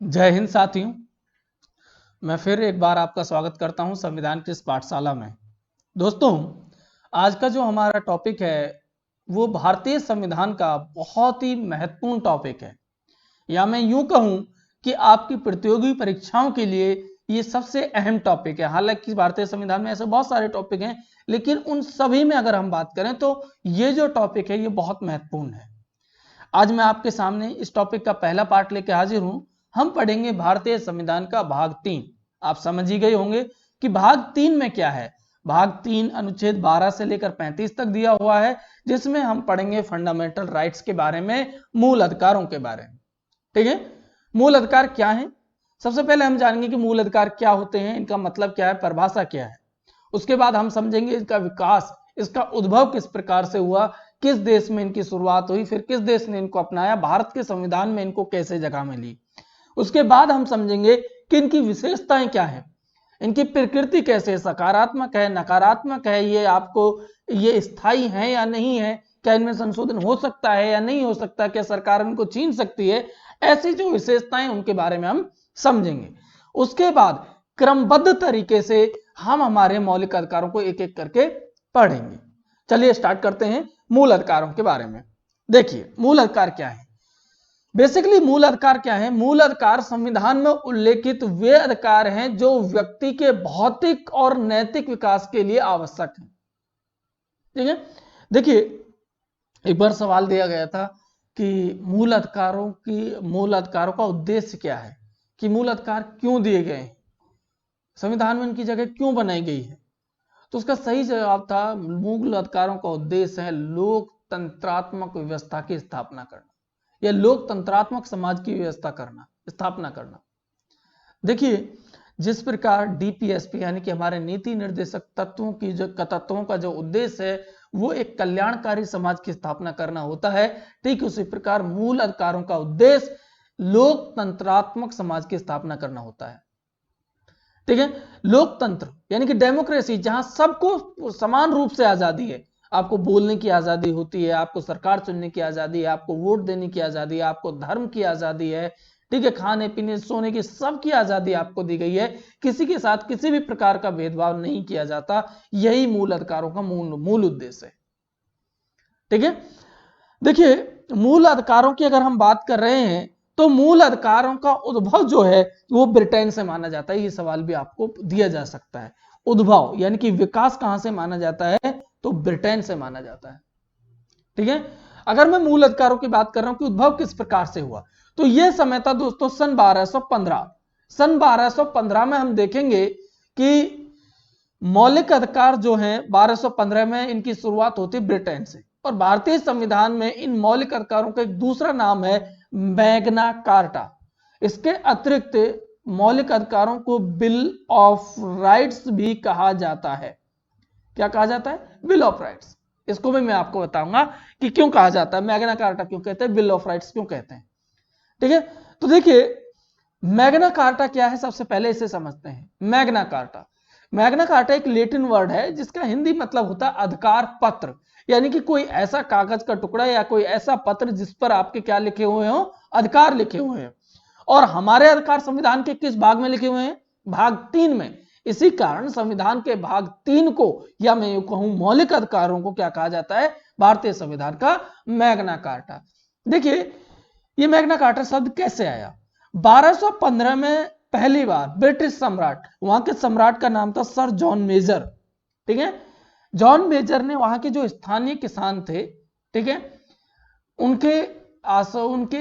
जय हिंद साथियों। मैं फिर एक बार आपका स्वागत करता हूं संविधान की इस पाठशाला में। दोस्तों, आज का जो हमारा टॉपिक है वो भारतीय संविधान का बहुत ही महत्वपूर्ण टॉपिक है, या मैं यूं कहूं कि आपकी प्रतियोगी परीक्षाओं के लिए ये सबसे अहम टॉपिक है। हालांकि भारतीय संविधान में ऐसे बहुत सारे टॉपिक हैं, लेकिन उन सभी में अगर हम बात करें तो ये जो टॉपिक है ये बहुत महत्वपूर्ण है। आज मैं आपके सामने इस टॉपिक का पहला पार्ट लेकर हाजिर हूं। हम पढ़ेंगे भारतीय संविधान का भाग 3। आप समझ ही गए होंगे कि भाग 3 में क्या है। भाग 3 अनुच्छेद 12 से लेकर 35 तक दिया हुआ है, जिसमें हम पढ़ेंगे फंडामेंटल राइट्स के बारे में, मूल अधिकारों के बारे में। ठीक है, मूल अधिकार क्या है? सबसे पहले हम जानेंगे कि मूल अधिकार क्या होते हैं, इनका मतलब क्या है, परिभाषा क्या है। उसके बाद हम समझेंगे इसका विकास, इसका उद्भव किस प्रकार से हुआ, किस देश में इनकी शुरुआत हुई, फिर किस देश ने इनको अपनाया, भारत के संविधान में इनको कैसे जगह मिली। उसके बाद हम समझेंगे कि इनकी विशेषताएं क्या है, इनकी प्रकृति कैसे, सकारात्मक है, नकारात्मक है, ये आपको ये स्थायी है या नहीं है, क्या इनमें संशोधन हो सकता है या नहीं हो सकता, क्या सरकार इनको छीन सकती है। ऐसी जो विशेषताएं उनके बारे में हम समझेंगे। उसके बाद क्रमबद्ध तरीके से हम हमारे मौलिक अधिकारों को एक एक करके पढ़ेंगे। चलिए स्टार्ट करते हैं मूल अधिकारों के बारे में। देखिए, मूल अधिकार क्या है। बेसिकली मूल अधिकार क्या है? मूल अधिकार संविधान में उल्लेखित वे अधिकार हैं जो व्यक्ति के भौतिक और नैतिक विकास के लिए आवश्यक हैं। ठीक है, देखिए एक बार सवाल दिया गया था कि मूल अधिकारों का उद्देश्य क्या है, कि मूल अधिकार क्यों दिए गए हैं, संविधान में इनकी जगह क्यों बनाई गई है। तो उसका सही जवाब था, मूल अधिकारों का उद्देश्य है लोकतंत्रात्मक व्यवस्था की स्थापना करना, या लोकतंत्रात्मक समाज की व्यवस्था करना, स्थापना करना। देखिए, जिस प्रकार डीपीएसपी यानी कि हमारे नीति निर्देशक तत्वों का जो उद्देश्य है वो एक कल्याणकारी समाज की स्थापना करना होता है, ठीक उसी प्रकार मूल अधिकारों का उद्देश्य लोकतंत्रात्मक समाज की स्थापना करना होता है। ठीक है, लोकतंत्र यानी कि डेमोक्रेसी, जहां सबको समान रूप से आजादी है। आपको बोलने की आजादी होती है, आपको सरकार चुनने की आजादी है, आपको वोट देने की आजादी है, आपको धर्म की आजादी है। ठीक है, खाने पीने सोने की सबकी आजादी आपको दी गई है, किसी के साथ किसी भी प्रकार का भेदभाव नहीं किया जाता। यही मूल अधिकारों का मूल उद्देश्य है। ठीक है, देखिए मूल अधिकारों की अगर हम बात कर रहे हैं तो मूल अधिकारों का उद्भव जो है वो ब्रिटेन से माना जाता है। ये सवाल भी आपको दिया जा सकता है। उद्भव यानी कि विकास कहां से माना जाता है, तो ब्रिटेन से माना जाता है। ठीक है, अगर मैं मूल अधिकारों की बात कर रहा हूं कि उद्भव किस प्रकार से हुआ, तो यह समय था दोस्तों सन 1215। सन 1215 में हम देखेंगे कि मौलिक अधिकार जो हैं 1215 में इनकी शुरुआत होती ब्रिटेन से, और भारतीय संविधान में इन मौलिक अधिकारों का एक दूसरा नाम है मैग्ना कार्टा। इसके अतिरिक्त मौलिक अधिकारों को बिल ऑफ राइट्स भी कहा जाता है। क्या कहा जाता है? Bill of rights. इसको भी मैं आपको बताऊंगा कि क्यों कहा जाता है, मैग्ना कार्टा क्यों कहते हैं, बिल ऑफ राइट्स क्यों कहते हैं। ठीक है, तो देखिए मैग्ना कार्टा क्या है, सबसे पहले इसे समझते हैं। मैग्ना कार्टा, मैग्ना कार्टा एक लैटिन वर्ड है जिसका हिंदी मतलब होता है अधिकार पत्र, यानी कि कोई ऐसा कागज का टुकड़ा या कोई ऐसा पत्र जिस पर आपके क्या लिखे हुए हो, अधिकार लिखे हुए हैं। और हमारे अधिकार संविधान के किस भाग में लिखे हुए हैं? भाग 3 में। इसी कारण संविधान के भाग 3 को, या मैं यूं कहूं मौलिक अधिकारों को, क्या कहा जाता है? भारतीय संविधान का मैग्ना कार्टा। देखिए ये मैग्ना कार्टा शब्द कैसे आया? 1215 में पहली बार ब्रिटिश सम्राट, वहां के सम्राट का नाम था सर जॉन मेजर। ठीक है, जॉन मेजर ने वहां के जो स्थानीय किसान थे, ठीक है, उनके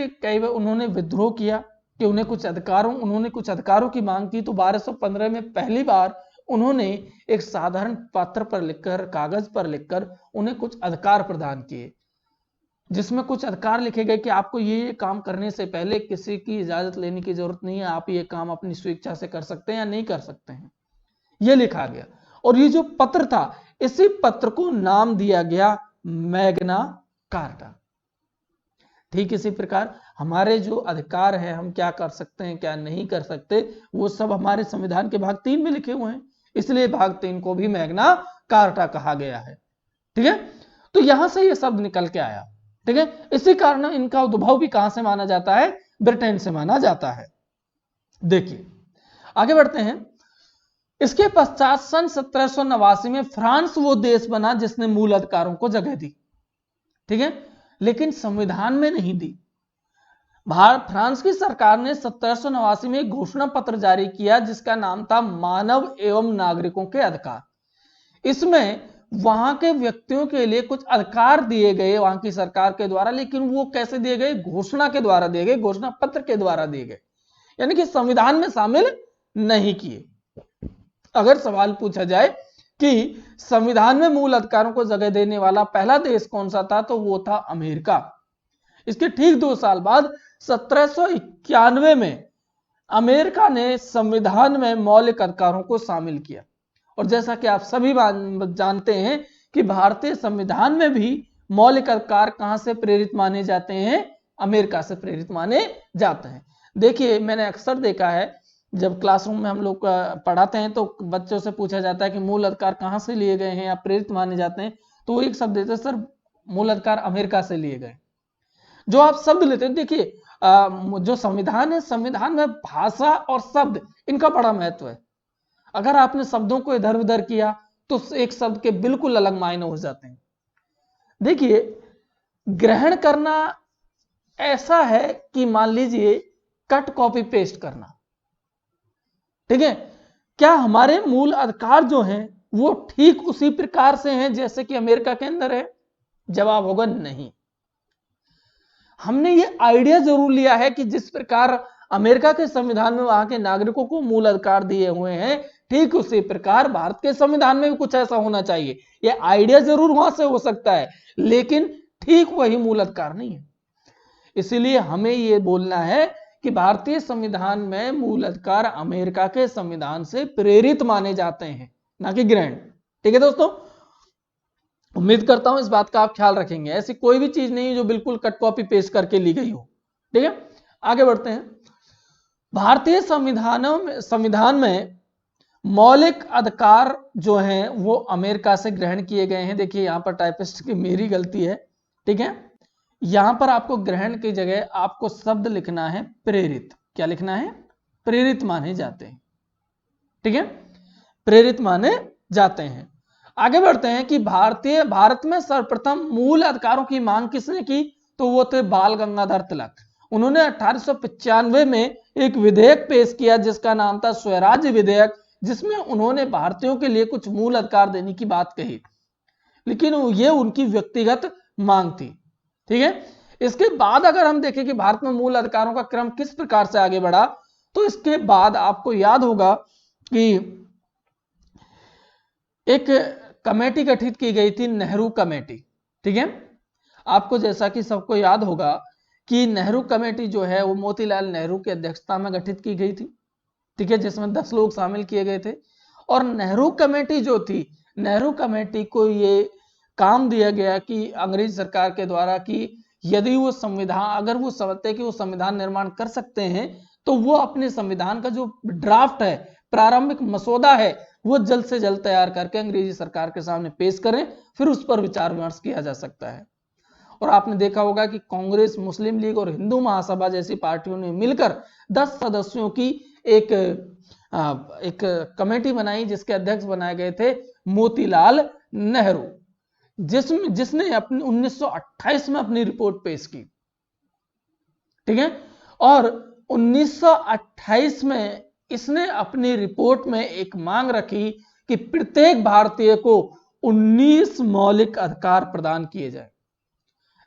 कई बार उन्होंने विद्रोह किया कि उन्होंने कुछ अधिकारों की मांग की। तो 1215 में पहली बार उन्होंने एक साधारण पत्र पर लिखकर, कागज पर लिखकर उन्हें कुछ अधिकार प्रदान किए, जिसमें कुछ अधिकार लिखे गए कि आपको ये काम करने से पहले किसी की इजाजत लेने की जरूरत नहीं है, आप ये काम अपनी स्वेच्छा से कर सकते हैं या नहीं कर सकते हैं, ये लिखा गया। और ये जो पत्र था, इसी पत्र को नाम दिया गया मैग्ना कार्टा। ठीक इसी प्रकार हमारे जो अधिकार है, हम क्या कर सकते हैं क्या नहीं कर सकते, वो सब हमारे संविधान के भाग 3 में लिखे हुए हैं, इसलिए भाग 3 को भी मैग्ना कार्टा कहा गया है। ठीक है, तो यहां से ये शब्द निकल के आया। ठीक है, इसी कारण इनका उद्भव भी कहां से माना जाता है? ब्रिटेन से माना जाता है। देखिए आगे बढ़ते हैं। इसके पश्चात सन 1789 में फ्रांस वो देश बना जिसने मूल अधिकारों को जगह दी, ठीक है, लेकिन संविधान में नहीं दी। फ्रांस की सरकार ने 1789 में एक घोषणा पत्र जारी किया जिसका नाम था मानव एवं नागरिकों के अधिकार। इसमें वहां के व्यक्तियों के लिए कुछ अधिकार दिए गए वहां की सरकार के द्वारा, लेकिन वो कैसे दिए गए? घोषणा के द्वारा दिए गए, घोषणा पत्र के द्वारा दिए गए, यानी कि संविधान में शामिल नहीं किए। अगर सवाल पूछा जाए कि संविधान में मूल अधिकारों को जगह देने वाला पहला देश कौन सा था, तो वो था अमेरिका। इसके ठीक 2 साल बाद 1791 में अमेरिका ने संविधान में मौलिक अधिकारों को शामिल किया। और जैसा कि आप सभी जानते हैं कि भारतीय संविधान में भी मौलिक अधिकार कहां से प्रेरित माने जाते हैं? अमेरिका से प्रेरित माने जाते हैं। देखिए मैंने अक्सर देखा है जब क्लासरूम में हम लोग पढ़ाते हैं तो बच्चों से पूछा जाता है कि मूल अधिकार कहां से लिए गए हैं या प्रेरित माने जाते हैं, तो वो एक शब्द देते हैं, सर मूल अधिकार अमेरिका से लिए गए। जो आप शब्द लेते हैं, देखिए जो संविधान है, संविधान में भाषा और शब्द इनका बड़ा महत्व है। अगर आपने शब्दों को इधर उधर किया तो एक शब्द के बिल्कुल अलग मायने हो जाते हैं। देखिए ग्रहण करना ऐसा है कि मान लीजिए कट कॉपी पेस्ट करना, ठीक है। क्या हमारे मूल अधिकार जो हैं वो ठीक उसी प्रकार से हैं जैसे कि अमेरिका के अंदर है? जवाब होगा नहीं। हमने ये आइडिया जरूर लिया है कि जिस प्रकार अमेरिका के संविधान में वहां के नागरिकों को मूल अधिकार दिए हुए हैं, ठीक उसी प्रकार भारत के संविधान में भी कुछ ऐसा होना चाहिए। ये आइडिया जरूर वहां से हो सकता है, लेकिन ठीक वही मूल अधिकार नहीं है। इसीलिए हमें यह बोलना है कि भारतीय संविधान में मूल अधिकार अमेरिका के संविधान से प्रेरित माने जाते हैं, ना कि ग्रहण। ठीक है दोस्तों, उम्मीद करता हूं इस बात का आप ख्याल रखेंगे। ऐसी कोई भी चीज नहीं है जो बिल्कुल कट कॉपी पेस्ट करके ली गई हो। ठीक है, आगे बढ़ते हैं। भारतीय संविधान में मौलिक अधिकार जो हैं वो अमेरिका से ग्रहण किए गए हैं। देखिए यहां पर टाइपिस्ट की मेरी गलती है, ठीक है। यहां पर आपको ग्रहण की जगह आपको शब्द लिखना है प्रेरित। क्या लिखना है? प्रेरित माने जाते हैं, ठीक है, प्रेरित माने जाते हैं। आगे बढ़ते हैं कि भारत में सर्वप्रथम मूल अधिकारों की मांग किसने की? तो वो थे बाल गंगाधर तिलक। उन्होंने 1895 में एक विधेयक पेश किया जिसका नाम था स्वराज्य विधेयक, जिसमें उन्होंने भारतीयों के लिए कुछ मूल अधिकार देने की बात कही, लेकिन ये उनकी व्यक्तिगत मांग थी। ठीक है, इसके बाद अगर हम देखें कि भारत में मूल अधिकारों का क्रम किस प्रकार से आगे बढ़ा, तो इसके बाद आपको याद होगा कि एक कमेटी गठित की गई थी, नेहरू कमेटी। ठीक है, आपको जैसा कि सबको याद होगा कि नेहरू कमेटी जो है वो मोतीलाल नेहरू की अध्यक्षता में गठित की गई थी, ठीक है, जिसमें 10 लोग शामिल किए गए थे। और नेहरू कमेटी जो थी, नेहरू कमेटी को ये काम दिया गया कि अंग्रेज सरकार के द्वारा कि यदि वो संविधान, अगर वो समझते हैं कि वो संविधान निर्माण कर सकते हैं, तो वो अपने संविधान का जो ड्राफ्ट है, प्रारंभिक मसौदा है, वो जल्द से जल्द तैयार करके अंग्रेजी सरकार के सामने पेश करें, फिर उस पर विचार विमर्श किया जा सकता है। और आपने देखा होगा कि कांग्रेस, मुस्लिम लीग और हिंदू महासभा जैसी पार्टियों ने मिलकर 10 सदस्यों की एक कमेटी बनाई जिसके अध्यक्ष बनाए गए थे मोतीलाल नेहरू, जिसने अपनी 1928 में अपनी रिपोर्ट पेश की। ठीक है, और 1928 में इसने अपनी रिपोर्ट में एक मांग रखी कि प्रत्येक भारतीय को 19 मौलिक अधिकार प्रदान किए जाए।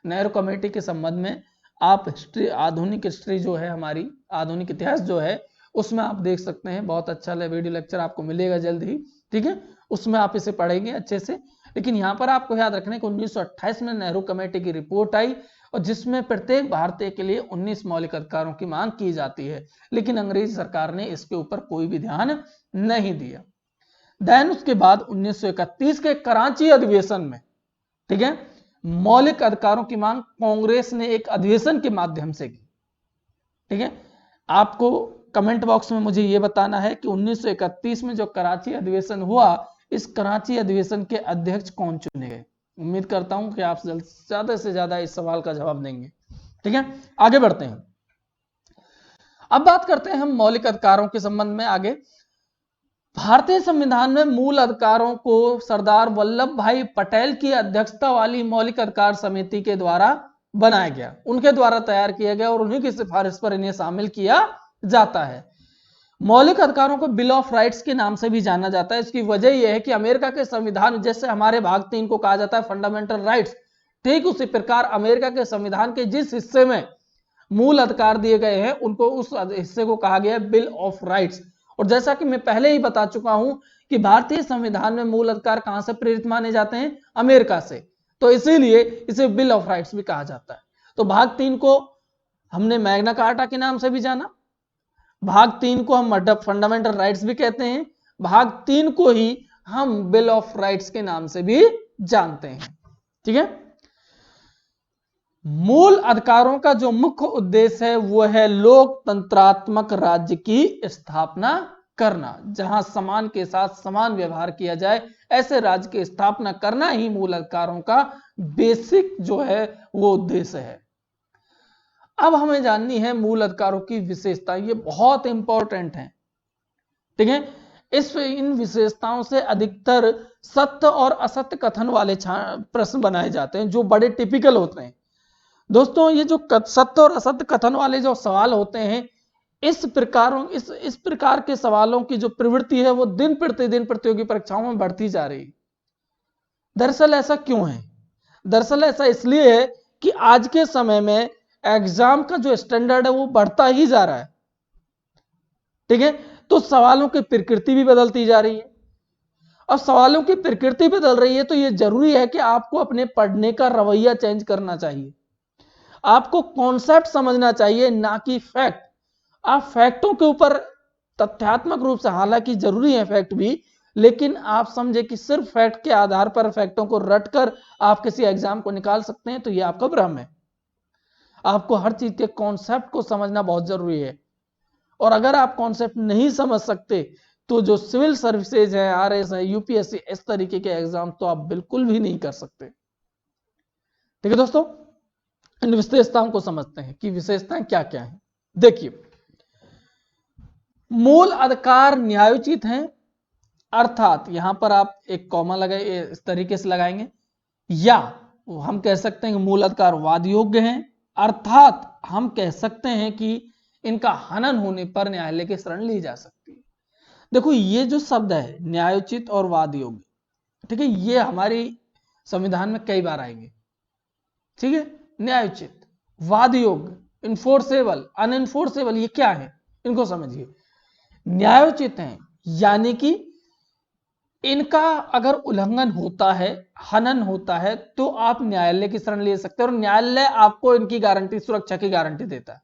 नेहरू कमेटी के संबंध में आप हिस्ट्री, आधुनिक हिस्ट्री जो है हमारी, आधुनिक इतिहास जो है, उसमें आप देख सकते हैं। बहुत अच्छा वीडियो लेक्चर आपको मिलेगा जल्द ही, ठीक है, उसमें आप इसे पढ़ेंगे अच्छे से। लेकिन यहां पर आपको याद रखना कि 1928 में नेहरू कमेटी की रिपोर्ट आई और जिसमें प्रत्येक भारतीय के लिए 19 मौलिक अधिकारों की मांग की जाती है, लेकिन अंग्रेज सरकार ने इसके ऊपर कोई भी ध्यान नहीं दिया। देन उसके बाद 1931 के कराची अधिवेशन में, ठीक है, मौलिक अधिकारों की मांग कांग्रेस ने एक अधिवेशन के माध्यम से की। ठीक है, आपको कमेंट बॉक्स में मुझे यह बताना है कि 1931 में जो कराची अधिवेशन हुआ, इस कराची अधिवेशन के अध्यक्ष कौन चुने गए। उम्मीद करता हूं कि आप ज्यादा से ज्यादा इस सवाल का जवाब देंगे। ठीक है, आगे बढ़ते हैं। अब बात करते हैं हम मौलिक अधिकारों के संबंध में आगे। भारतीय संविधान में मूल अधिकारों को सरदार वल्लभ भाई पटेल की अध्यक्षता वाली मौलिक अधिकार समिति के द्वारा बनाया गया, उनके द्वारा तैयार किया गया और उन्हीं की सिफारिश पर इन्हें शामिल किया जाता है। मौलिक अधिकारों को बिल ऑफ राइट्स के नाम से भी जाना जाता है। इसकी वजह यह है कि अमेरिका के संविधान, जैसे हमारे भाग 3 को कहा जाता है फंडामेंटल राइट्स, ठीक उसी प्रकार अमेरिका के संविधान के जिस हिस्से में मूल अधिकार दिए गए हैं उनको, उस हिस्से को कहा गया है बिल ऑफ राइट्स। और जैसा कि मैं पहले ही बता चुका हूं कि भारतीय संविधान में मूल अधिकार कहां से प्रेरित माने जाते हैं? अमेरिका से, तो इसीलिए इसे बिल ऑफ राइट्स भी कहा जाता है। तो भाग 3 को हमने मैग्ना कार्टा के नाम से भी जाना, भाग 3 को हम फंडामेंटल राइट्स भी कहते हैं, भाग 3 को ही हम बिल ऑफ राइट्स के नाम से भी जानते हैं। ठीक है। मूल अधिकारों का जो मुख्य उद्देश्य है वो है लोकतंत्रात्मक राज्य की स्थापना करना, जहां समान के साथ समान व्यवहार किया जाए, ऐसे राज्य की स्थापना करना ही मूल अधिकारों का बेसिक जो है वो उद्देश्य है। अब हमें जाननी है मूल अधिकारों की विशेषता, ये बहुत इंपॉर्टेंट है। ठीक है। इन विशेषताओं से अधिकतर सत्य और असत्य कथन वाले प्रश्न बनाए जाते हैं जो बड़े टिपिकल होते हैं। दोस्तों, ये जो सत्य और असत्य कथन वाले जो सवाल होते हैं, इस प्रकार के सवालों की जो प्रवृत्ति है वो दिन प्रतिदिन प्रतियोगी परीक्षाओं में बढ़ती जा रही है। दरअसल ऐसा क्यों है? दरअसल ऐसा इसलिए है कि आज के समय में एग्जाम का जो स्टैंडर्ड है वो बढ़ता ही जा रहा है। ठीक है। तो सवालों की प्रकृति भी बदलती जा रही है। अब सवालों की प्रकृति बदल रही है तो यह जरूरी है कि आपको अपने पढ़ने का रवैया चेंज करना चाहिए। आपको कॉन्सेप्ट समझना चाहिए, ना कि फैक्ट। आप फैक्टों के ऊपर तथ्यात्मक रूप से, हालांकि जरूरी है फैक्ट भी, लेकिन आप समझे कि सिर्फ फैक्ट के आधार पर फैक्टों को रटकर आप किसी एग्जाम को निकाल सकते हैं, तो यह आपका भ्रम है। आपको हर चीज के कॉन्सेप्ट को समझना बहुत जरूरी है। और अगर आप कॉन्सेप्ट नहीं समझ सकते तो जो सिविल सर्विसेज है, आरएस है, यूपीएससी, इस तरीके के एग्जाम तो आप बिल्कुल भी नहीं कर सकते। ठीक है दोस्तों, इन विशेषताओं को समझते हैं कि विशेषताएं क्या क्या हैं। देखिए, मूल अधिकार न्यायोचित हैं, अर्थात यहां पर आप एक कॉमा लगाए, इस तरीके से लगाएंगे, या हम कह सकते हैं कि मूल अधिकार वाद योग्य हैं, अर्थात हम कह सकते हैं कि इनका हनन होने पर न्यायालय की शरण ली जा सकती है। देखो, ये जो शब्द है न्यायोचित और वाद योग्य, ठीक है, ये हमारी संविधान में कई बार आएंगे। ठीक है। न्यायोचित, वाद योग्य, इन्फोर्सेबल, अनइन्फोर्सेबल, ये क्या है इनको समझिए। न्यायोचित हैं यानी कि इनका अगर उल्लंघन होता है, हनन होता है, तो आप न्यायालय की शरण ले सकते हैं और न्यायालय आपको इनकी गारंटी, सुरक्षा की गारंटी देता है।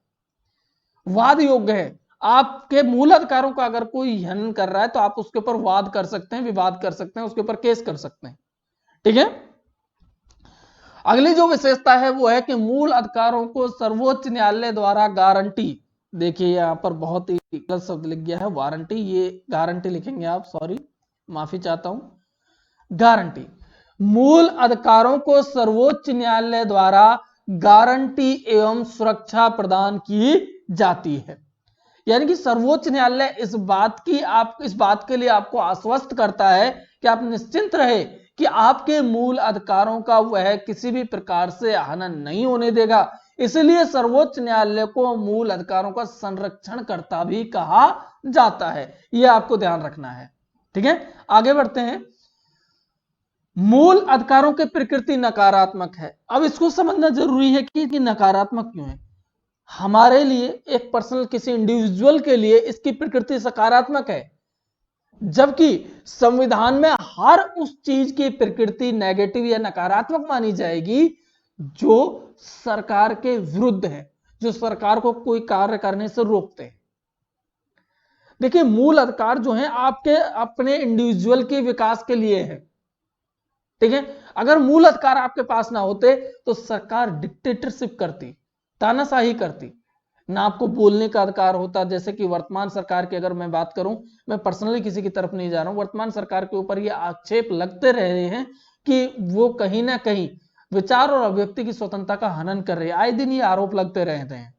वाद योग्य है, आपके मूल अधिकारों का अगर कोई हनन कर रहा है तो आप उसके ऊपर वाद कर सकते हैं, विवाद कर सकते हैं, उसके ऊपर केस कर सकते हैं। ठीक है। अगली जो विशेषता है वो है कि मूल अधिकारों को सर्वोच्च न्यायालय द्वारा गारंटी, देखिए यहां पर बहुत ही गलत शब्द लिख गया है, वारंटी, ये गारंटी लिखेंगे आप, सॉरी, माफी चाहता हूं, गारंटी। मूल अधिकारों को सर्वोच्च न्यायालय द्वारा गारंटी एवं सुरक्षा प्रदान की जाती है। यानी कि सर्वोच्च न्यायालय इस बात के लिए आपको आश्वस्त करता है कि आप निश्चिंत रहे कि आपके मूल अधिकारों का वह किसी भी प्रकार से हनन नहीं होने देगा। इसलिए सर्वोच्च न्यायालय को मूल अधिकारों का संरक्षणकर्ता भी कहा जाता है। यह आपको ध्यान रखना है। ठीक है। आगे बढ़ते हैं। मूल अधिकारों की प्रकृति नकारात्मक है। अब इसको समझना जरूरी है कि नकारात्मक क्यों है। हमारे लिए, एक पर्सनल, किसी इंडिविजुअल के लिए इसकी प्रकृति सकारात्मक है, जबकि संविधान में हर उस चीज की प्रकृति नेगेटिव या नकारात्मक मानी जाएगी जो सरकार के विरुद्ध है, जो सरकार को कोई कार्य करने से रोकते हैं। देखिए, मूल अधिकार जो है आपके अपने इंडिविजुअल के विकास के लिए है। ठीक है। अगर मूल अधिकार आपके पास ना होते तो सरकार डिक्टेटरशिप करती, तानाशाही करती, ना आपको बोलने का अधिकार होता। जैसे कि वर्तमान सरकार की अगर मैं बात करूं, मैं पर्सनली किसी की तरफ नहीं जा रहा हूं, वर्तमान सरकार के ऊपर ये आक्षेप लगते रहे हैं कि वो कहीं ना कहीं विचार और अभिव्यक्ति की स्वतंत्रता का हनन कर रही है। आए दिन ये आरोप लगते रहते हैं।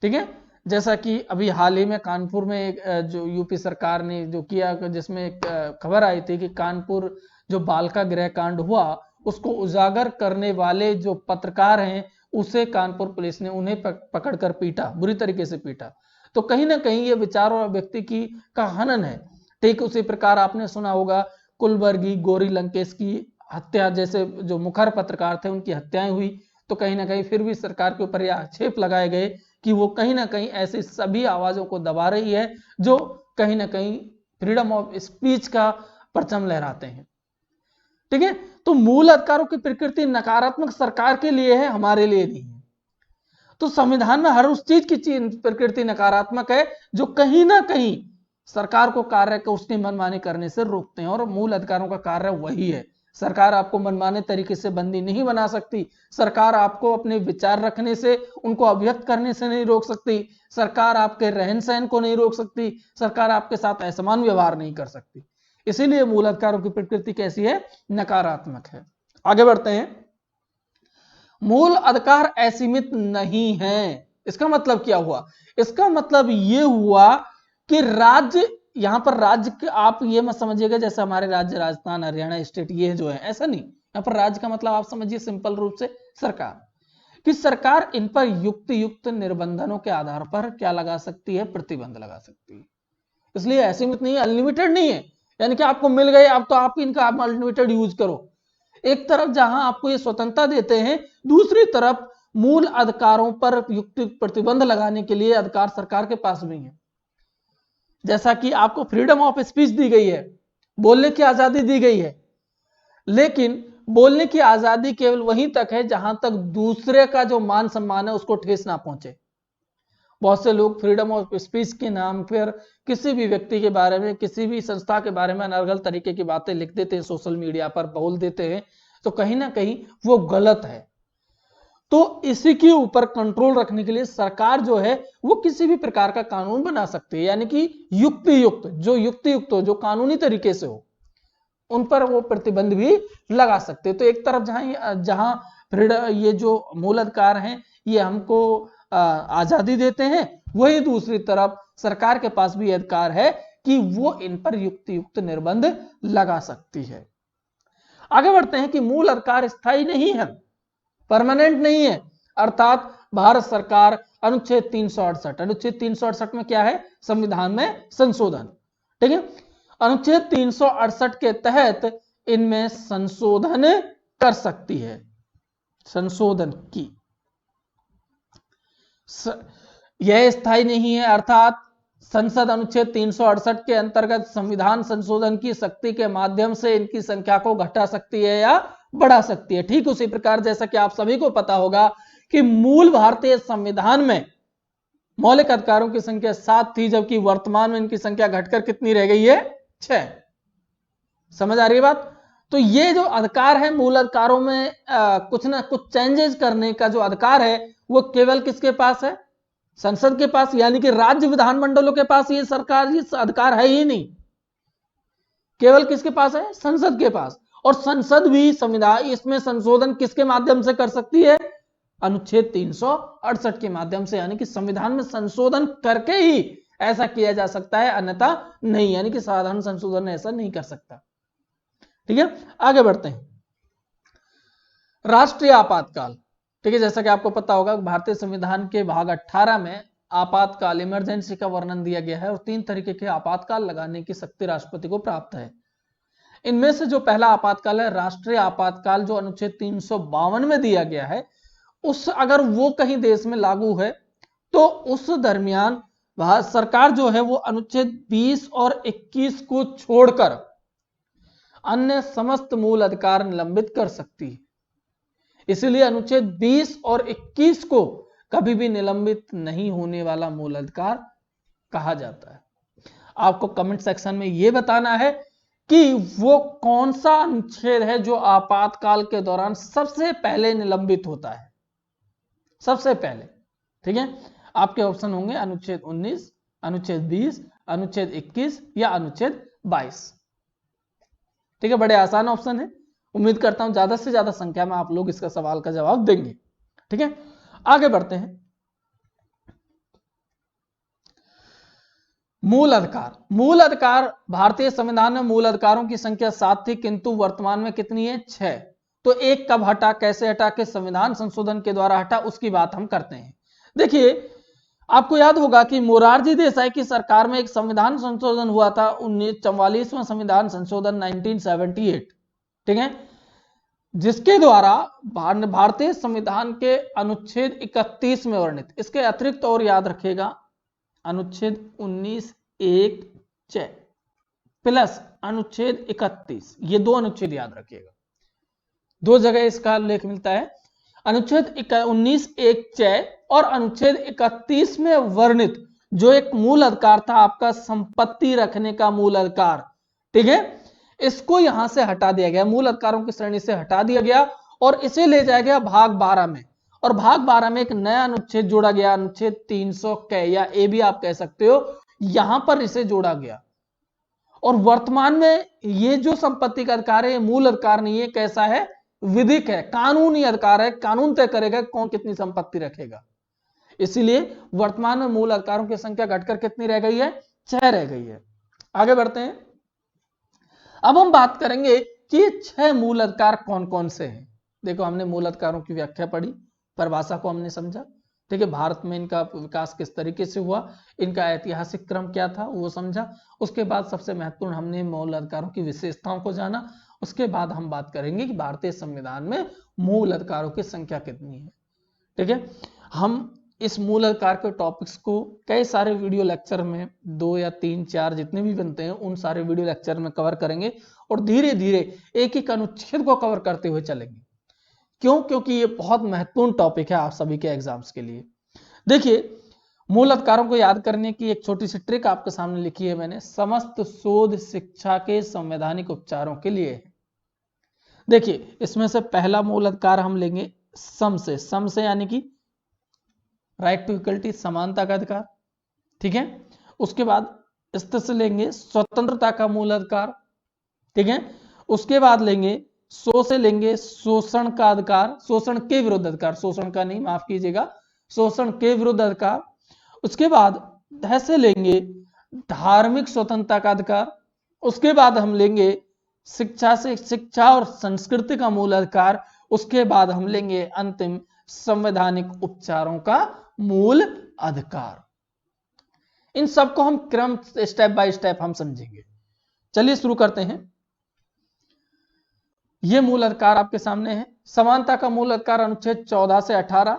ठीक है। जैसा कि अभी हाल ही में कानपुर में एक जो यूपी सरकार ने जो किया, जिसमें एक खबर आई थी कि कानपुर जो बालिका गृह कांड हुआ उसको उजागर करने वाले जो पत्रकार हैं उसे कानपुर पुलिस ने उन्हें पकड़कर पीटा, बुरी तरीके से पीटा। तो कहीं ना कहीं ये विचार और व्यक्ति की का हनन है। ठीक उसी प्रकार आपने सुना होगा कुलवर्गी, गौरी लंकेश की हत्या जैसे जो मुखर पत्रकार थे उनकी हत्याएं हुई, तो कहीं ना कहीं फिर भी सरकार के ऊपर यह आक्षेप लगाए गए कि वो कहीं ना कहीं ऐसी सभी आवाजों को दबा रही है जो कहीं ना कहीं फ्रीडम ऑफ स्पीच का परचम लहराते हैं। ठीक है, तो मूल अधिकारों की प्रकृति नकारात्मक सरकार के लिए है, हमारे लिए नहीं है। तो संविधान में हर उस चीज की प्रकृति नकारात्मक है जो कहीं ना कहीं सरकार को कार्य को उसकी मनमानी करने से रोकते हैं, और मूल अधिकारों का कार्य वही है। सरकार आपको मनमाने तरीके से बंदी नहीं बना सकती, सरकार आपको अपने विचार रखने से, उनको अभिव्यक्त करने से नहीं रोक सकती, सरकार आपके रहन सहन को नहीं रोक सकती, सरकार आपके साथ असमान व्यवहार नहीं कर सकती। इसीलिए मूल अधिकारों की प्रकृति कैसी है? नकारात्मक है। आगे बढ़ते हैं। मूल अधिकार असीमित नहीं है। इसका मतलब क्या हुआ? इसका मतलब यह हुआ कि राज्य, यहां पर राज्य आप ये मत समझिएगा जैसे हमारे राज्य राजस्थान, हरियाणा स्टेट ये जो है, ऐसा नहीं। यहां पर राज्य का मतलब आप समझिए सिंपल रूप से सरकार, कि सरकार इन पर युक्त निर्बंधनों के आधार पर क्या लगा सकती है? प्रतिबंध लगा सकती है। इसलिए असीमित नहीं है, अनलिमिटेड नहीं है, यानी कि आपको मिल गए अब तो आप इनका अनलिमिटेड यूज करो। एक तरफ जहां आपको ये स्वतंत्रता देते हैं, दूसरी तरफ मूल अधिकारों पर युक्त प्रतिबंध लगाने के लिए अधिकार सरकार के पास भी है। जैसा कि आपको फ्रीडम ऑफ स्पीच दी गई है, बोलने की आजादी दी गई है, लेकिन बोलने की आजादी केवल वहीं तक है जहां तक दूसरे का जो मान सम्मान है उसको ठेस ना पहुंचे। बहुत से लोग फ्रीडम ऑफ स्पीच के नाम पर किसी भी व्यक्ति के बारे में, किसी भी संस्था के बारे में अनर्गल तरीके की बातें लिख देते हैं, सोशल मीडिया पर बोल देते हैं, तो कहीं ना कहीं वो गलत है। तो इसी के ऊपर कंट्रोल रखने के लिए सरकार जो है वो किसी भी प्रकार का कानून बना सकती है, यानी कि युक्त हो, जो कानूनी तरीके से हो, उन पर वो प्रतिबंध भी लगा सकते हैं। तो एक तरफ जहां फ्रीडम, ये जो मूल अधिकार हैं ये हमको आजादी देते हैं, वही दूसरी तरफ सरकार के पास भी अधिकार है कि वो इन पर युक्त निर्बंध लगा सकती है। आगे बढ़ते हैं कि मूल अधिकार स्थायी नहीं है, परमानेंट नहीं है। अर्थात भारत सरकार अनुच्छेद 368 में क्या है? संविधान में संशोधन। ठीक है, अनुच्छेद 368 के तहत इनमें संशोधन कर सकती है, संशोधन की। यह स्थायी नहीं है, अर्थात संसद अनुच्छेद 368 के अंतर्गत संविधान संशोधन की शक्ति के माध्यम से इनकी संख्या को घटा सकती है या बढ़ा सकती है। ठीक उसी प्रकार जैसा कि आप सभी को पता होगा कि मूल भारतीय संविधान में मौलिक अधिकारों की संख्या 7 थी, जबकि वर्तमान में इनकी संख्या घटकर कितनी रह गई है? 6। समझ आ रही है बात? तो ये जो अधिकार है, मूल अधिकारों में कुछ ना कुछ चेंजेस करने का जो अधिकार है वो केवल किसके पास है? संसद के पास, यानी कि राज्य विधानमंडलों के पास ये सरकार ये अधिकार है ही नहीं। केवल किसके पास है? संसद के पास। और संसद भी संविधान इसमें संशोधन किसके माध्यम से कर सकती है? अनुच्छेद 368 के माध्यम से, यानी कि संविधान में संशोधन करके ही ऐसा किया जा सकता है, अन्यथा नहीं, यानी कि साधारण संशोधन ऐसा नहीं कर सकता। ठीक है, आगे बढ़ते हैं। राष्ट्रीय आपातकाल। ठीक है, जैसा कि आपको पता होगा भारतीय संविधान के भाग 18 में आपातकाल, इमरजेंसी का वर्णन दिया गया है और 3 तरीके के आपातकाल लगाने की शक्ति राष्ट्रपति को प्राप्त है। इनमें से जो पहला आपातकाल है राष्ट्रीय आपातकाल, जो अनुच्छेद 352 में दिया गया है, उस अगर वो कहीं देश में लागू है तो उस दरमियान भारत सरकार जो है वो अनुच्छेद 20 और 21 को छोड़कर अन्य समस्त मूल अधिकार निलंबित कर सकती है। इसलिए अनुच्छेद 20 और 21 को कभी भी निलंबित नहीं होने वाला मूल अधिकार कहा जाता है। आपको कमेंट सेक्शन में यह बताना है कि वो कौन सा अनुच्छेद है जो आपातकाल के दौरान सबसे पहले निलंबित होता है, सबसे पहले। ठीक है, आपके ऑप्शन होंगे अनुच्छेद 19, अनुच्छेद 20, अनुच्छेद 21 या अनुच्छेद 22। ठीक है, बड़े आसान ऑप्शन है। उम्मीद करता हूं ज्यादा से ज्यादा संख्या में आप लोग इसका सवाल का जवाब देंगे। ठीक है, आगे बढ़ते हैं। मूल अधिकार भारतीय संविधान में मूल अधिकारों की संख्या 7 थी, किंतु वर्तमान में कितनी है? 6। तो एक कब हटा, कैसे हटा? कि संविधान संशोधन के द्वारा हटा, उसकी बात हम करते हैं। देखिए, आपको याद होगा कि मोरारजी देसाई की सरकार में एक संविधान संशोधन हुआ था, 44वां संविधान संशोधन 1978, ठीक है, जिसके द्वारा भारतीय संविधान के अनुच्छेद 31 में वर्णित, इसके अतिरिक्त और याद रखेगा, अनुच्छेद 19(1) प्लस अनुच्छेद 31, ये दो अनुच्छेद याद रखिएगा, दो जगह इसका उल्लेख मिलता है। अनुच्छेद 19(1) और अनुच्छेद 31 में वर्णित जो एक मूल अधिकार था आपका, संपत्ति रखने का मूल अधिकार, ठीक है, इसको यहां से हटा दिया गया, मूल अधिकारों की श्रेणी से हटा दिया गया और इसे ले जाया गया भाग 12 में। और भाग 12 में एक नया अनुच्छेद जोड़ा गया, अनुच्छेद 300 क या ए भी आप कह सकते हो, यहां पर इसे जोड़ा गया। और वर्तमान में ये जो संपत्ति का अधिकार है, ये मूल अधिकार नहीं है, कैसा है? विधिक है, कानूनी अधिकार है, कानून तय करेगा कौन कितनी संपत्ति रखेगा। इसीलिए वर्तमान में मूल अधिकारों की संख्या घटकर कितनी रह गई है? 6 रह गई है। आगे बढ़ते हैं। अब हम बात करेंगे कि ये 6 मूल अधिकार कौन कौन से हैं। देखो, हमने मूल अधिकारों की व्याख्या पढ़ी, परिभाषा को हमने समझा, ठीक है, भारत में इनका विकास किस तरीके से हुआ, इनका ऐतिहासिक क्रम क्या था वो समझा। उसके बाद सबसे महत्वपूर्ण हमने मूल अधिकारों की विशेषताओं को जाना। उसके बाद हम बात करेंगे कि भारतीय संविधान में मूल अधिकारों की संख्या कितनी है, ठीक है। हम इस मूल अधिकार के टॉपिक्स को कई सारे वीडियो लेक्चर में 2 या 3 4 जितने भी बनते हैं उन सारे वीडियो लेक्चर में कवर करेंगे और धीरे धीरे एक एक अनुच्छेद को कवर करते हुए चलेंगे। क्यों? क्योंकि ये बहुत महत्वपूर्ण टॉपिक है आप सभी के एग्जाम्स के लिए। देखिए, मूल अधिकारों को याद करने की एक छोटी सी ट्रिक आपके सामने लिखी है मैंने, समस्त शोध शिक्षा के संवैधानिक उपचारों के लिए। देखिए, इसमें से पहला मूल अधिकार हम लेंगे सम से यानी कि राइट टू इक्वलिटी, समानता का अधिकार, ठीक है। उसके बाद स्थित से लेंगे स्वतंत्रता का मूल अधिकार, ठीक है। उसके बाद लेंगे से लेंगे शोषण का अधिकार, शोषण के विरुद्ध अधिकार, शोषण का नहीं, माफ कीजिएगा, शोषण के विरुद्ध अधिकार। उसके बाद से लेंगे धार्मिक स्वतंत्रता का अधिकार। उसके बाद हम लेंगे शिक्षा और संस्कृति का मूल अधिकार। उसके बाद हम लेंगे अंतिम संवैधानिक उपचारों का मूल अधिकार। इन सबको हम क्रम स्टेप बाय स्टेप हम समझेंगे। चलिए शुरू करते हैं। ये मूल अधिकार आपके सामने है। समानता का मूल अधिकार अनुच्छेद 14 से 18,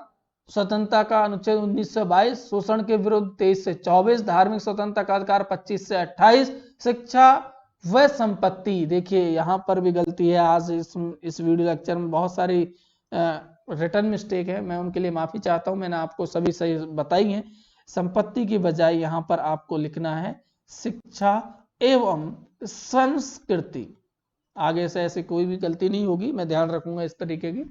स्वतंत्रता का अनुच्छेद 19 से 22, शोषण के विरुद्ध 23 से 24, धार्मिक स्वतंत्रता का अधिकार 25 से 28, शिक्षा व संपत्ति। देखिए, यहां पर भी गलती है, आज इस वीडियो लेक्चर में बहुत सारी रिटर्न मिस्टेक है, मैं उनके लिए माफी चाहता हूं। मैंने आपको सभी सही बताई है। संपत्ति की बजाय यहां पर आपको लिखना है शिक्षा एवं संस्कृति। आगे से ऐसी कोई भी गलती नहीं होगी, मैं ध्यान रखूंगा इस तरीके की,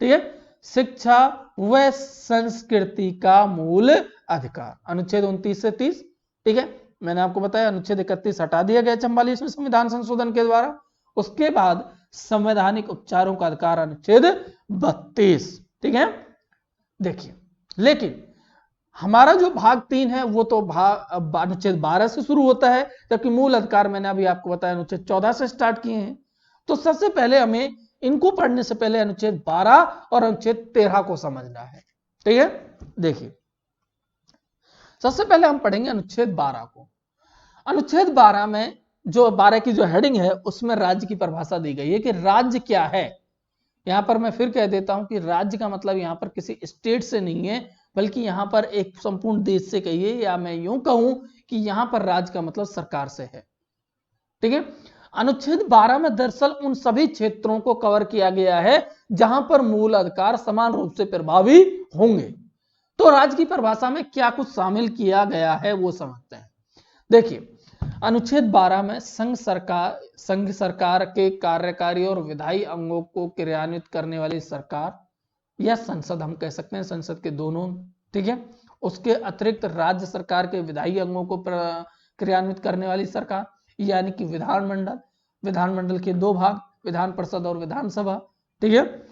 ठीक है। शिक्षा व संस्कृति का मूल अधिकार, अनुच्छेद 29 से 30, ठीक है। मैंने आपको बताया अनुच्छेद 31 हटा दिया गया 44वें संविधान संशोधन के द्वारा। उसके बाद संवैधानिक उपचारों का अधिकार अनुच्छेद 32, ठीक है। देखिए, लेकिन हमारा जो भाग 3 है वो तो भाग अनुच्छेद 12 से शुरू होता है, जबकि मूल अधिकार मैंने अभी आपको बताया अनुच्छेद 14 से स्टार्ट किए हैं। तो सबसे पहले हमें इनको पढ़ने से पहले अनुच्छेद 12 और अनुच्छेद 13 को समझना है, ठीक है। देखिए, सबसे पहले हम पढ़ेंगे अनुच्छेद 12 को। अनुच्छेद 12 में जो 12 की जो हेडिंग है उसमें राज्य की परिभाषा दी गई है कि राज्य क्या है। यहां पर मैं फिर कह देता हूं कि राज्य का मतलब यहां पर किसी स्टेट से नहीं है, बल्कि यहां पर एक संपूर्ण देश से कहिए, या मैं यूं कहूं कि यहां पर राज्य का मतलब सरकार से है, ठीक है। अनुच्छेद 12 में दरअसल उन सभी क्षेत्रों को कवर किया गया है जहां पर मूल अधिकार समान रूप से प्रभावी होंगे। तो राज्य की परिभाषा में क्या कुछ शामिल किया गया है वो समझते हैं। देखिए, अनुच्छेद 12 में संघ सरकार के कार्यकारी और विधायी अंगों को क्रियान्वित करने वाली सरकार या संसद, हम कह सकते हैं संसद के दोनों, ठीक है। उसके अतिरिक्त राज्य सरकार के विधायी अंगों को क्रियान्वित करने वाली सरकार यानी कि विधानमंडल के दो भाग, विधान परिषद और विधानसभा, ठीक है।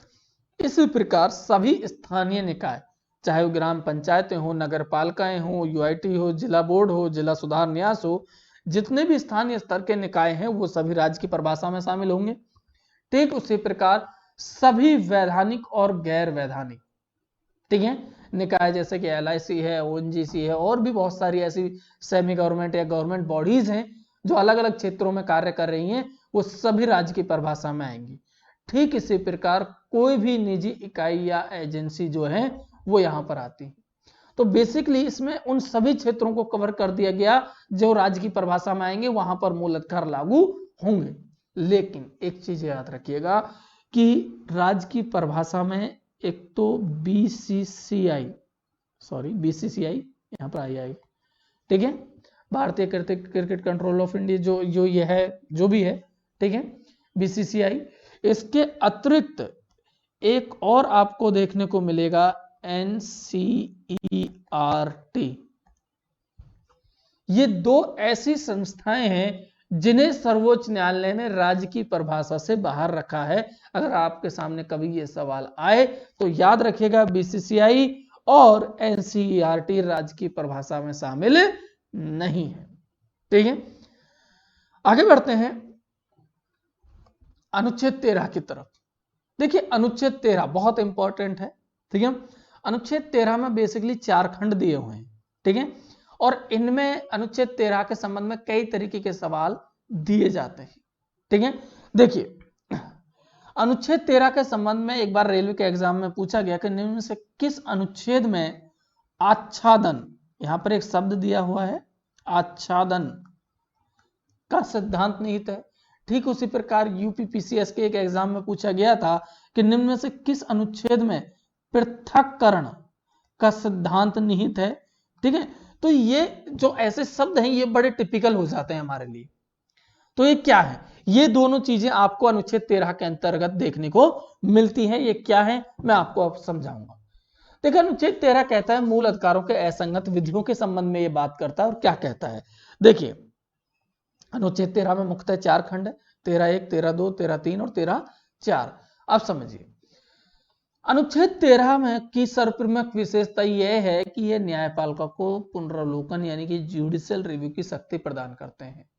इसी प्रकार सभी स्थानीय निकाय चाहे वो ग्राम पंचायतें हो, नगर पालिकाएं हो, यूआईटी हो, जिला बोर्ड हो, जिला सुधार न्यास हो, जितने भी स्थानीय स्तर के निकाय हैं वो सभी राज्य की परिभाषा में शामिल होंगे। ठीक उसी प्रकार सभी वैधानिक और गैर वैधानिक, ठीक है, निकाय जैसे कि एलआईसी है, ओएनजीसी है, और भी बहुत सारी ऐसी सेमी गवर्नमेंट या गवर्नमेंट बॉडीज हैं जो अलग अलग क्षेत्रों में कार्य कर रही हैं, वो सभी राज्य की परिभाषा में आएंगी। ठीक इसी प्रकार कोई भी निजी इकाई या एजेंसी जो है वो यहां पर आती है। तो बेसिकली इसमें उन सभी क्षेत्रों को कवर कर दिया गया जो राज्य की परिभाषा में आएंगे, वहां पर मूल अधिकार लागू होंगे। लेकिन एक चीज याद रखिएगा कि राज्य की परिभाषा में एक तो बीसीसीआई यहां पर आई, ठीक है, भारतीय क्रिकेट कंट्रोल ऑफ इंडिया जो ये है, जो भी है, ठीक है, बीसीसीआई। इसके अतिरिक्त एक और आपको देखने को मिलेगा एनसीईआरटी। ये दो ऐसी संस्थाएं हैं जिन्हें सर्वोच्च न्यायालय ने राज्य की परिभाषा से बाहर रखा है। अगर आपके सामने कभी ये सवाल आए तो याद रखिएगा बीसीसीआई और एनसीईआरटी राज्य की परिभाषा में शामिल नहीं है। ठीक है, आगे बढ़ते हैं अनुच्छेद 13 की तरफ। देखिए अनुच्छेद 13 बहुत इंपॉर्टेंट है। ठीक है, अनुच्छेद 13 में बेसिकली 4 खंड दिए हुए हैं। ठीक है, और इनमें अनुच्छेद 13 के संबंध में कई तरीके के सवाल दिए जाते हैं। ठीक है, देखिए अनुच्छेद 13 के संबंध में एक बार रेलवे के एग्जाम में पूछा गया कि निम्न में से किस अनुच्छेद में आच्छादन, यहां पर एक शब्द दिया हुआ है आच्छादन, का सिद्धांत निहित है। ठीक उसी प्रकार यूपीपीसीएस के एक एग्जाम में पूछा गया था कि निम्न में से किस अनुच्छेद में पृथक्करण का सिद्धांत निहित है। ठीक है, तो ये जो ऐसे शब्द हैं ये बड़े टिपिकल हो जाते हैं हमारे लिए। तो ये क्या है, ये दोनों चीजें आपको अनुच्छेद 13 के अंतर्गत देखने को मिलती हैं। ये क्या है मैं आपको अब समझाऊंगा। देखिए अनुच्छेद 13 कहता है मूल अधिकारों के असंगत विधियों के संबंध में ये बात करता है। और क्या कहता है, देखिए अनुच्छेद 13 में मुख्यतः 4 खंड है, 13(1), 13(2), 13(3) और 13(4). अब समझिए अनुच्छेद 13 में की सर्वप्रमुख विशेषता यह है कि यह न्यायपालिका को पुनरावलोकन यानी कि जुडिशियल रिव्यू की शक्ति प्रदान करते हैं।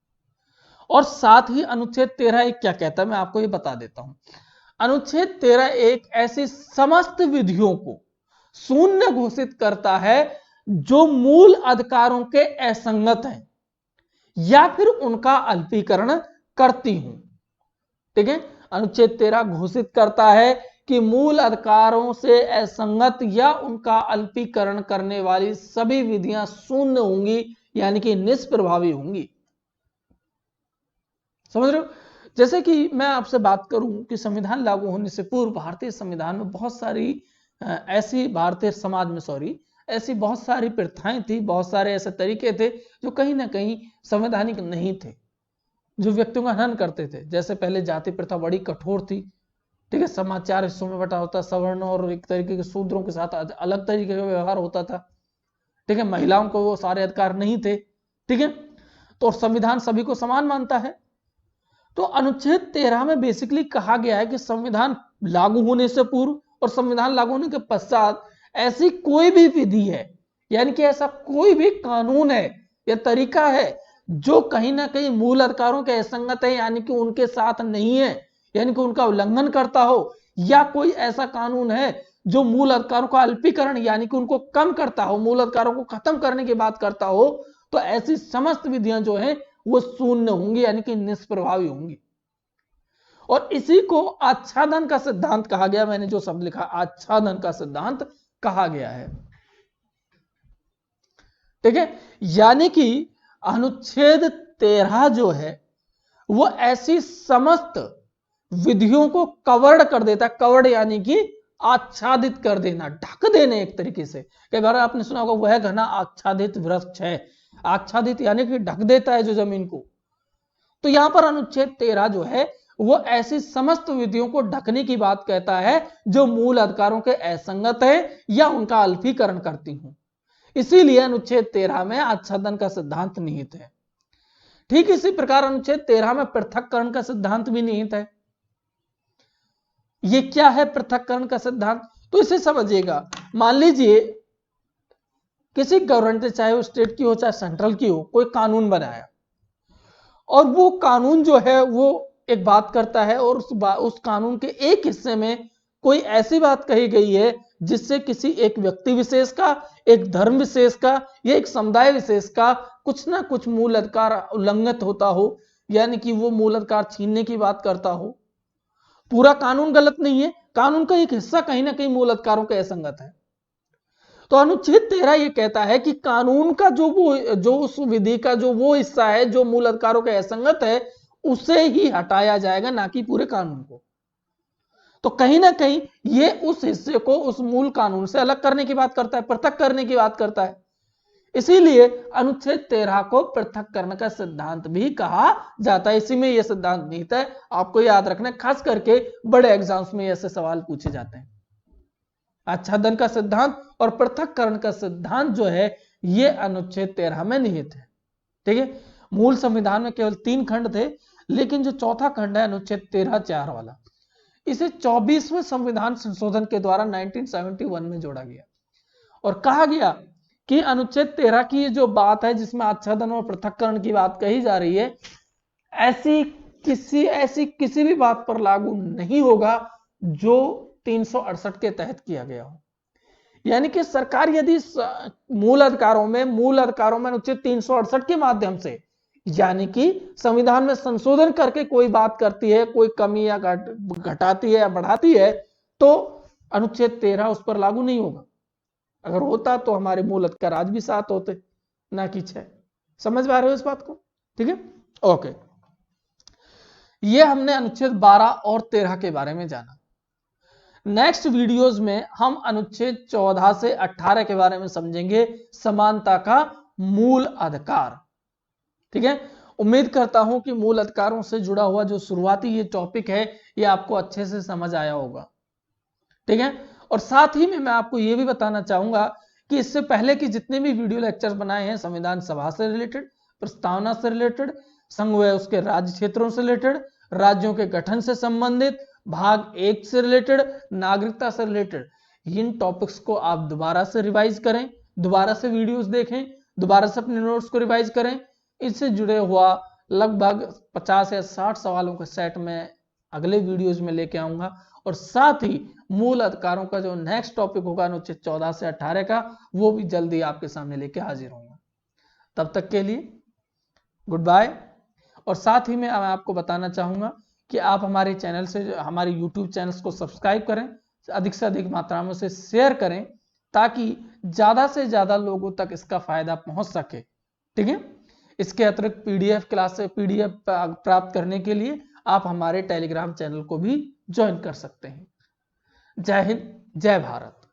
और साथ ही अनुच्छेद 13(1) क्या कहता है मैं आपको ये बता देता हूं। अनुच्छेद 13(1) ऐसी समस्त विधियों को शून्य घोषित करता है जो मूल अधिकारों के असंगत हैं या फिर उनका अल्पीकरण करती हूं। ठीक है, अनुच्छेद 13 घोषित करता है कि मूल अधिकारों से असंगत या उनका अल्पीकरण करने वाली सभी विधियां शून्य होंगी यानी कि निष्प्रभावी होंगी। समझ रहे हो, जैसे कि मैं आपसे बात करूं कि संविधान लागू होने से पूर्व भारतीय संविधान में बहुत सारी ऐसी भारतीय समाज में ऐसी बहुत सारी प्रथाएं थी, बहुत सारे ऐसे तरीके थे जो कहीं ना कहीं संवैधानिक नहीं थे, जो व्यक्तियों का हनन करते थे। जैसे पहले जाति प्रथा बड़ी कठोर थी। ठीक है, समाज 4 हिस्सों में बटा होता, सवर्ण और एक तरीके के शूद्रों के साथ अलग तरीके का व्यवहार होता था। ठीक है, महिलाओं को वो सारे अधिकार नहीं थे। ठीक है, तो संविधान सभी को समान मानता है। तो अनुच्छेद 13 में बेसिकली कहा गया है कि संविधान लागू होने से पूर्व और संविधान लागू होने के पश्चात ऐसी कोई भी विधि है यानी कि ऐसा कोई भी कानून है या तरीका है जो कहीं ना कहीं मूल अधिकारों के असंगत है यानी कि उनके साथ नहीं है, यानी कि उनका उल्लंघन करता हो, या कोई ऐसा कानून है जो मूल अधिकारों का अल्पीकरण यानी कि उनको कम करता हो, मूल अधिकारों को खत्म करने की बात करता हो, तो ऐसी समस्त विधियां जो हैं वो शून्य होंगी यानी कि निष्प्रभावी होंगी। और इसी को आच्छादन का सिद्धांत कहा गया। मैंने जो शब्द लिखा आच्छादन का सिद्धांत कहा गया है। ठीक है, यानी कि अनुच्छेद 13 जो है वो ऐसी समस्त विधियों को कवर्ड कर देता है। कवर्ड यानी कि आच्छादित कर देना, ढक देने एक तरीके से। कई बार आपने सुना होगा वह घना आच्छादित वृक्ष है। आच्छादित यानी कि ढक देता है जो जमीन को। तो यहां पर अनुच्छेद 13 जो है वो ऐसी समस्त विधियों को ढकने की बात कहता है जो मूल अधिकारों के असंगत है या उनका अल्पीकरण करती हूं। इसीलिए अनुच्छेद 13 में आच्छादन का सिद्धांत निहित है। ठीक इसी प्रकार अनुच्छेद 13 में पृथक्करण का सिद्धांत भी निहित है। यह क्या है पृथक्करण का सिद्धांत, तो इसे समझिएगा। मान लीजिए किसी गवर्नमेंट ने, चाहे वो स्टेट की हो चाहे सेंट्रल की हो, कोई कानून बनाया और वो कानून जो है वो एक बात करता है और उस कानून के एक हिस्से में कोई ऐसी बात कही गई है जिससे किसी एक व्यक्ति विशेष का, एक धर्म विशेष का या एक समुदाय विशेष का कुछ ना कुछ मूल अधिकार उल्लंघित होता हो, यानी कि वो मूल अधिकार छीनने की बात करता हो। पूरा कानून गलत नहीं है, कानून का एक हिस्सा कहीं ना कहीं मूल अधिकारों के असंगत है। तो अनुच्छेद 13 ये कहता है कि कानून का जो उस विधि का जो वो हिस्सा है जो मूल अधिकारों के असंगत है, उसे ही हटाया जाएगा, ना कि पूरे कानून को। तो कहीं ना कहीं ये उस हिस्से को उस मूल कानून से अलग करने की बात करता है, पृथक करने की बात करता है। इसीलिए अनुच्छेद 13 को पृथक करने का सिद्धांत भी कहा जाता है। इसी में यह सिद्धांत निहित है, आपको याद रखना, खास करके बड़े एग्जाम्स में ऐसे सवाल पूछे जाते हैं। आच्छादन का सिद्धांत और पृथक्करण का सिद्धांत जो है ये अनुच्छेद 13 में निहित है। ठीक है, मूल संविधान में केवल 3 खंड थे, लेकिन जो चौथा खंड है अनुच्छेद 13(4) वाला, इसे 24वें संविधान संशोधन के द्वारा 1971 में जोड़ा गया और कहा गया कि अनुच्छेद 13 की ये जो बात है जिसमें आच्छादन और पृथक्करण की बात कही जा रही है, ऐसी किसी भी बात पर लागू नहीं होगा जो 368 के तहत किया गया हो। यानी कि सरकार यदि मूल अधिकारों में अनुच्छेद 368 के माध्यम से, यानी कि संविधान में संशोधन करके कोई बात करती है, कोई कमी या घटाती है या बढ़ाती है, तो अनुच्छेद 13 उस पर लागू नहीं होगा। अगर होता तो हमारे मूल अधिकार आज भी 7 होते, ना कि 6। समझ में आ रहे हो इस बात को? ठीक है, ओके। ये हमने अनुच्छेद 12 और 13 के बारे में जाना। नेक्स्ट वीडियोस में हम अनुच्छेद 14 से 18 के बारे में समझेंगे, समानता का मूल अधिकार। ठीक है, उम्मीद करता हूं कि मूल अधिकारों से जुड़ा हुआ जो शुरुआती ये टॉपिक है ये आपको अच्छे से समझ आया होगा। ठीक है, और साथ ही में मैं आपको ये भी बताना चाहूंगा कि इससे पहले की जितने भी वीडियो लेक्चर्स बनाए हैं संविधान सभा से रिलेटेड, प्रस्तावना से रिलेटेड, संघ व उसके राज्य क्षेत्रों से रिलेटेड, राज्यों के गठन से संबंधित, भाग 1 से रिलेटेड, नागरिकता से रिलेटेड, इन टॉपिक्स को आप दोबारा से रिवाइज करें, दोबारा से वीडियोस देखें, दोबारा से अपने नोट्स को रिवाइज करें। इससे जुड़े हुआ लगभग 50 या 60 सवालों के सेट में अगले वीडियोस में लेके आऊंगा और साथ ही मूल अधिकारों का जो नेक्स्ट टॉपिक होगा अनुच्छेद 14 से 18 का, वो भी जल्दी आपके सामने लेके हाजिर होऊंगा। तब तक के लिए गुड बाय। और साथ ही में मैं आपको बताना चाहूंगा कि आप हमारे चैनल से, हमारे YouTube चैनल्स को सब्सक्राइब करें, अधिक से अधिक मात्रा में उसे शेयर करें ताकि ज्यादा से ज्यादा लोगों तक इसका फायदा पहुंच सके। ठीक है, इसके अतिरिक्त पीडीएफ प्राप्त करने के लिए आप हमारे टेलीग्राम चैनल को भी ज्वाइन कर सकते हैं। जय हिंद, जय भारत।